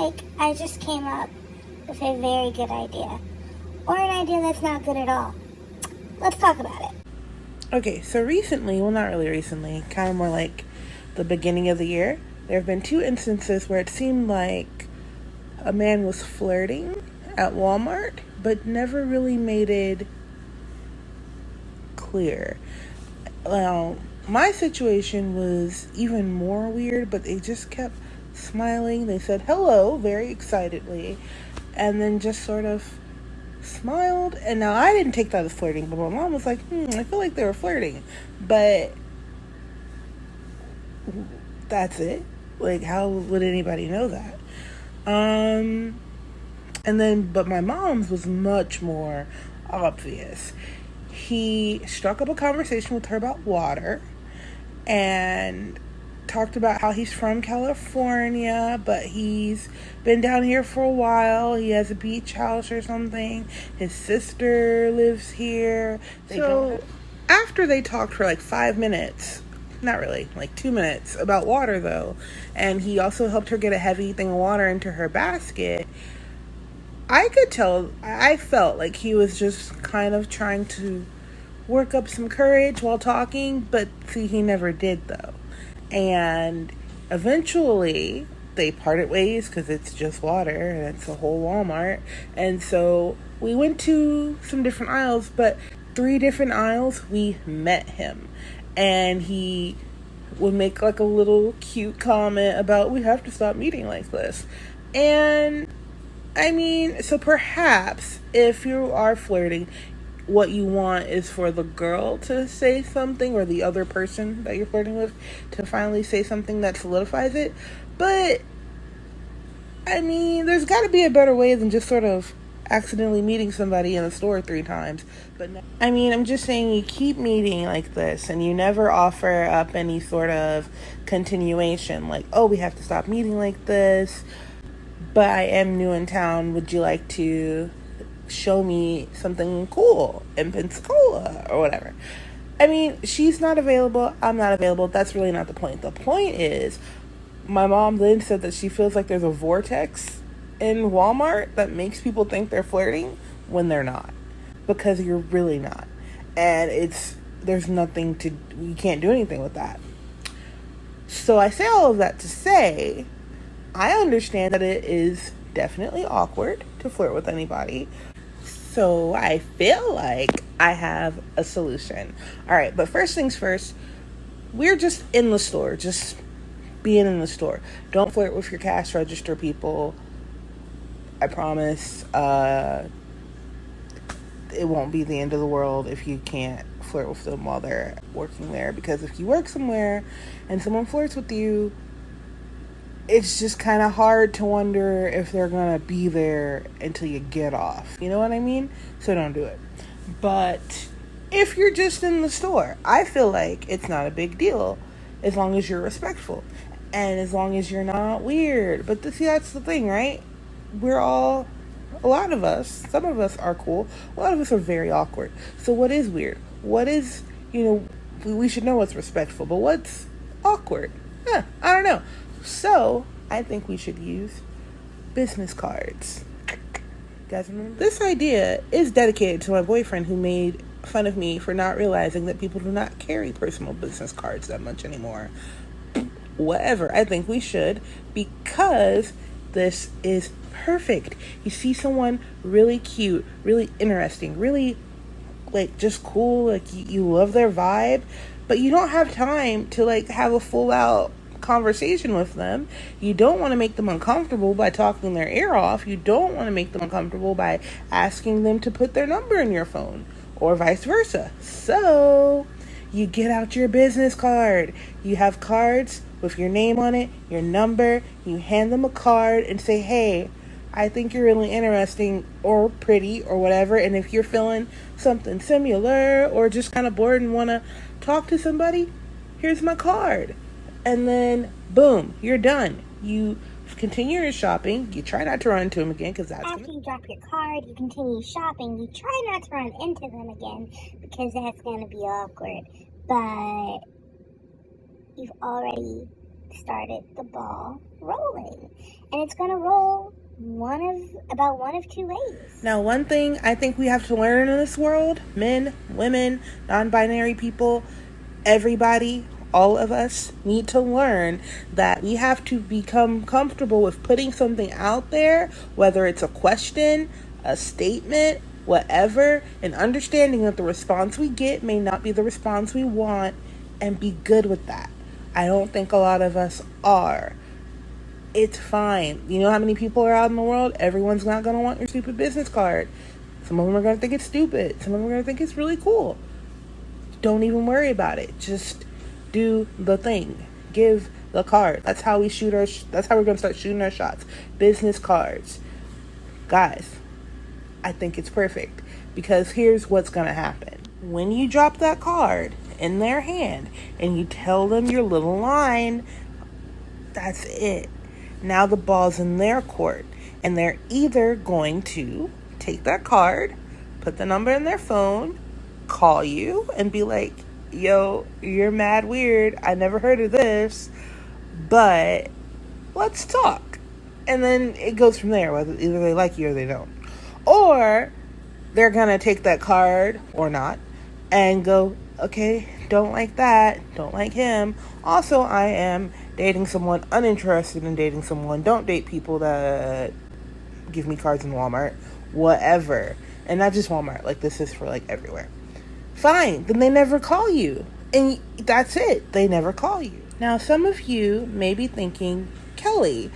like I just came up with a very good idea. Or an idea that's not good at all. Let's talk about it. Okay, so recently, well, not really recently, kind of more like the beginning of the year, there have been two instances where it seemed like a man was flirting at Walmart, but never really made it clear. Well, my situation was even more weird, but they just kept smiling. They said hello very excitedly, and then just sort of smiled. And now I didn't take that as flirting, but my mom was like, I feel like they were flirting. But that's it. Like, how would anybody know that? And then, but my mom's was much more obvious. He struck up a conversation with her about water and talked about how he's from California, but he's been down here for a while. He has a beach house or something. His sister lives here. After they talked for like 5 minutes, not really, like 2 minutes about water though, and he also helped her get a heavy thing of water into her basket, I could tell, I felt like he was just kind of trying to work up some courage while talking, but see, he never did though. And eventually they parted ways because it's just water and it's a whole Walmart. And so we went to some different aisles, but 3 different aisles we met him. And he would make like a little cute comment about, we have to stop meeting like this. And I mean, so perhaps if you are flirting, what you want is for the girl to say something, or the other person that you're flirting with to finally say something that solidifies it. But I mean, there's got to be a better way than just sort of accidentally meeting somebody in a store 3 times. But I mean, I'm just saying, you keep meeting like this and you never offer up any sort of continuation, like, oh, we have to stop meeting like this, but I am new in town, would you like to show me something cool in Pensacola or whatever? I mean, she's not available, I'm not available. That's really not the point. The point is, my mom then said that she feels like there's a vortex in Walmart that makes people think they're flirting when they're not, because you're really not. And there's nothing to, you can't do anything with that. So I say all of that to say, I understand that it is definitely awkward to flirt with anybody. So I feel like I have a solution. All right, but first things first, we're just in the store, just being in the store. Don't flirt with your cash register people. I promise it won't be the end of the world if you can't flirt with them while they're working there. Because if you work somewhere and someone flirts with you, it's just kind of hard to wonder if they're going to be there until you get off. You know what I mean? So don't do it. But if you're just in the store, I feel like it's not a big deal as long as you're respectful and as long as you're not weird. But see, that's the thing, right? A lot of us, some of us are cool. A lot of us are very awkward. So what is weird? What is, we should know what's respectful, but what's awkward? I don't know. So, I think we should use business cards. You guys remember? This idea is dedicated to my boyfriend, who made fun of me for not realizing that people do not carry personal business cards that much anymore. Whatever. I think we should, because this is perfect. You see someone really cute, really interesting, really like just cool, like you love their vibe, but you don't have time to like have a full out conversation with them. You don't want to make them uncomfortable by talking their ear off. You don't want to make them uncomfortable by asking them to put their number in your phone, or vice versa. So you get out your business card. You have cards with your name on it, your number. You hand them a card and say, hey, I think you're really interesting or pretty or whatever, and if you're feeling something similar or just kind of bored and want to talk to somebody, here's my card. And then, boom, you're done. You continue your shopping. You try not to run into them again, because after you drop your card, you continue shopping. You try not to run into them again, because that's going to be awkward. But you've already started the ball rolling. and it's gonna roll about one of two ways. Now, one thing I think we have to learn in this world, men, women, non-binary people, everybody, all of us need to learn that we have to become comfortable with putting something out there, whether it's a question, a statement, whatever, and understanding that the response we get may not be the response we want, and be good with that. I don't think a lot of us are. It's fine. You know how many people are out in the world? Everyone's not going to want your stupid business card. Some of them are going to think it's stupid. Some of them are going to think it's really cool. Don't even worry about it. Just do the thing. Give the card. That's how we're going to start shooting our shots. Business cards. Guys, I think it's perfect, because here's what's going to happen. When you drop that card in their hand and you tell them your little line, that's it. Now the ball's in their court, and they're either going to take that card, put the number in their phone, call you and be like, yo, you're mad weird, I never heard of this, but let's talk. And then it goes from there, whether either they like you or they don't. Or they're gonna take that card, or not, and go, okay, don't like that, don't like him. Also, I am dating someone, uninterested in dating someone. Don't date people that give me cards in Walmart. Whatever. And not just Walmart. Like, this is for, like, everywhere. Fine. Then they never call you. And that's it. They never call you. Now, some of you may be thinking, Kelly,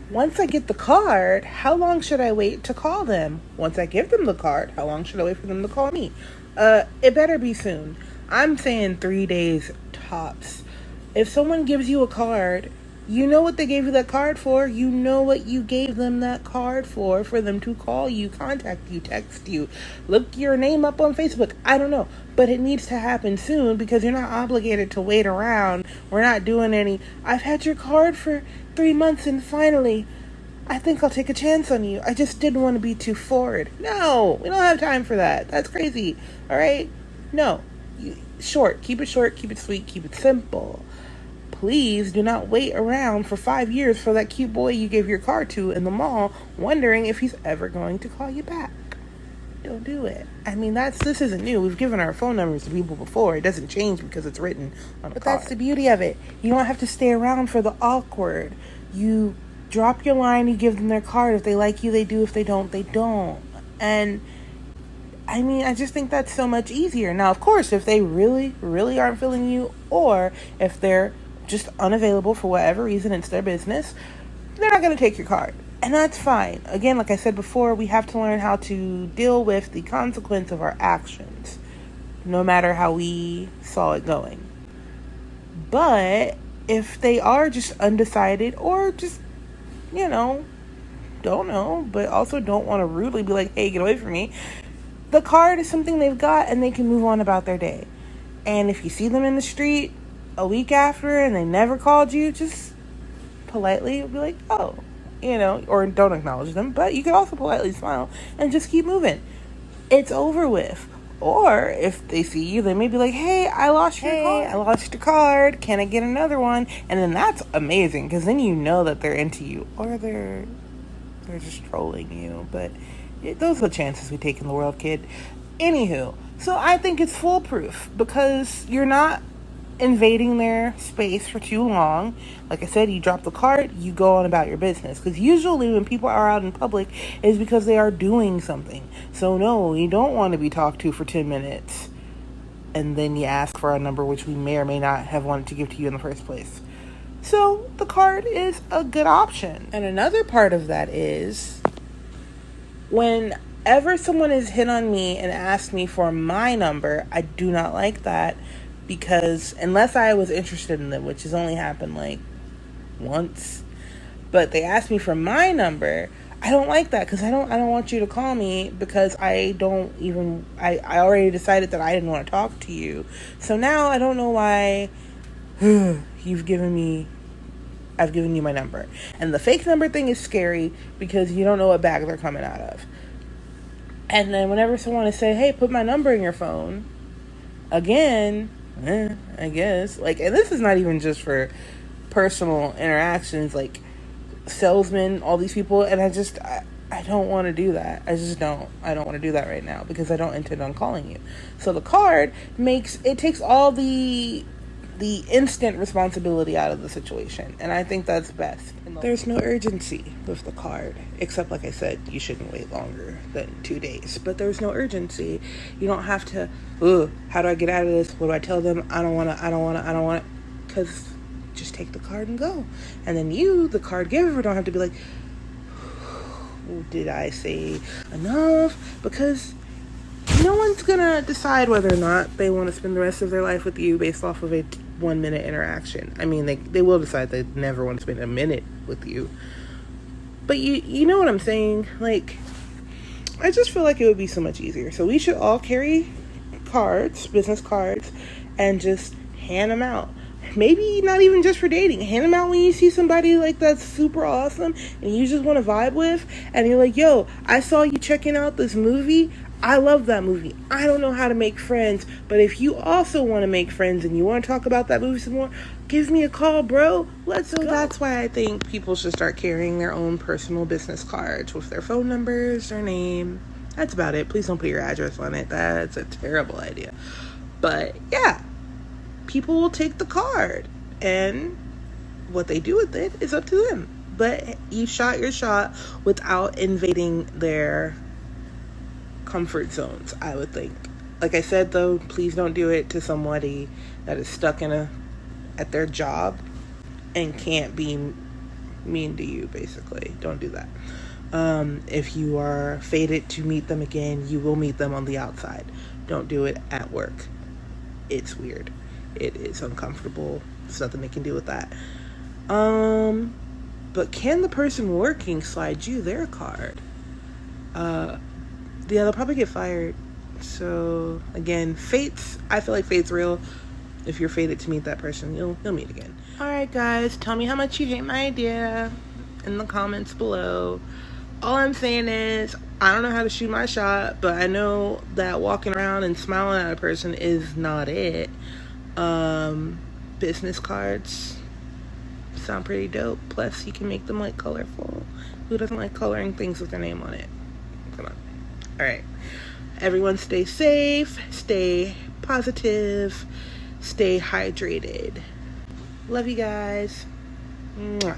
once I get the card, how long should I wait to call them? Once I give them the card, how long should I wait for them to call me? It better be soon. I'm saying 3 days tops. If someone gives you a card, you know what they gave you that card for. You know what you gave them that card for them to call you, contact you, text you, look your name up on Facebook. I don't know. But it needs to happen soon, because you're not obligated to wait around. We're not doing any, I've had your card for 3 months and finally, I think I'll take a chance on you. I just didn't want to be too forward. No, we don't have time for that. That's crazy. All right? No. Short. Keep it short. Keep it sweet. Keep it simple. Please do not wait around for 5 years for that cute boy you gave your card to in the mall, wondering if he's ever going to call you back. Don't do it. I mean, this isn't new. We've given our phone numbers to people before. It doesn't change because it's written on a card. But that's the beauty of it. You don't have to stay around for the awkward. You drop your line, you give them their card. If they like you, they do. If they don't, they don't. And I mean, I just think that's so much easier. Now, of course, if they really, really aren't feeling you, or if they're just unavailable for whatever reason, it's their business, they're not going to take your card. And that's fine. Again, like I said before, we have to learn how to deal with the consequence of our actions, no matter how we saw it going. But if they are just undecided, or just, don't know, but also don't want to rudely be like, hey, get away from me, the card is something they've got and they can move on about their day. And if you see them in the street a week after and they never called you, just politely be like, oh, or don't acknowledge them, but you can also politely smile and just keep moving. It's over with. Or if they see you, they may be like, hey, I lost your card. Can I get another one? And then that's amazing, because then you know that they're into you, or they're just trolling you. But those are the chances we take in the world, kid. Anywho, so I think it's foolproof, because you're not invading their space for too long. Like I said, you drop the card, you go on about your business, because usually when people are out in public is because they are doing something. So no, you don't want to be talked to for 10 minutes and then you ask for a number which we may or may not have wanted to give to you in the first place. So the card is a good option. And another part of that is, whenever someone has hit on me and asked me for my number, I do not like that. Because unless I was interested in them, which has only happened like once, but they asked me for my number, I don't like that, because I don't want you to call me, because I already decided that I didn't want to talk to you. So now I don't know why I've given you my number. And the fake number thing is scary, because you don't know what bag they're coming out of. And then whenever someone is saying, hey, put my number in your phone, again, I guess, and this is not even just for personal interactions, salesmen, all these people, and I don't want to do that. I don't want to do that right now because I don't intend on calling you. So the card takes all the instant responsibility out of the situation, and I think that's best. There's no urgency with the card, except like I said, you shouldn't wait longer than 2 days, but there's no urgency. You don't have to, how do I get out of this? What do I tell them? I don't want to, because just take the card and go. And then you, the card giver, don't have to be like, did I say enough? Because no one's gonna decide whether or not they want to spend the rest of their life with you based off of a 1 minute interaction. I mean, they will decide they never want to spend a minute with you. But you know what I'm saying? Like, I just feel like it would be so much easier. So we should all carry cards, business cards, and just hand them out. Maybe not even just for dating. Hand them out when you see somebody like that's super awesome and you just want to vibe with, and you're like, yo, I saw you checking out this movie. I love that movie. I don't know how to make friends, but if you also want to make friends and you want to talk about that movie some more, give me a call, bro. Let's go. That's why I think people should start carrying their own personal business cards with their phone numbers, their name. That's about it. Please don't put your address on it. That's a terrible idea. But yeah, people will take the card, and what they do with it is up to them. But you shot your shot without invading their comfort zones, I would think. Like I said, though, please don't do it to somebody that is stuck at their job and can't be mean to you, basically. Don't do that. If you are fated to meet them again, you will meet them on the outside. Don't do it at work. It's weird. It is uncomfortable. There's nothing they can do with that. But can the person working slide you their card? Yeah, they'll probably get fired. So again, I feel like fate's real. If you're fated to meet that person, you'll meet again. All right, guys, tell me how much you hate my idea in the comments below. All I'm saying is, I don't know how to shoot my shot, but I know that walking around and smiling at a person is not it. Business cards sound pretty dope. Plus, you can make them like colorful. Who doesn't like coloring things with their name on it? Come on. All right. Everyone stay safe, stay positive, stay hydrated. Love you guys. Mwah.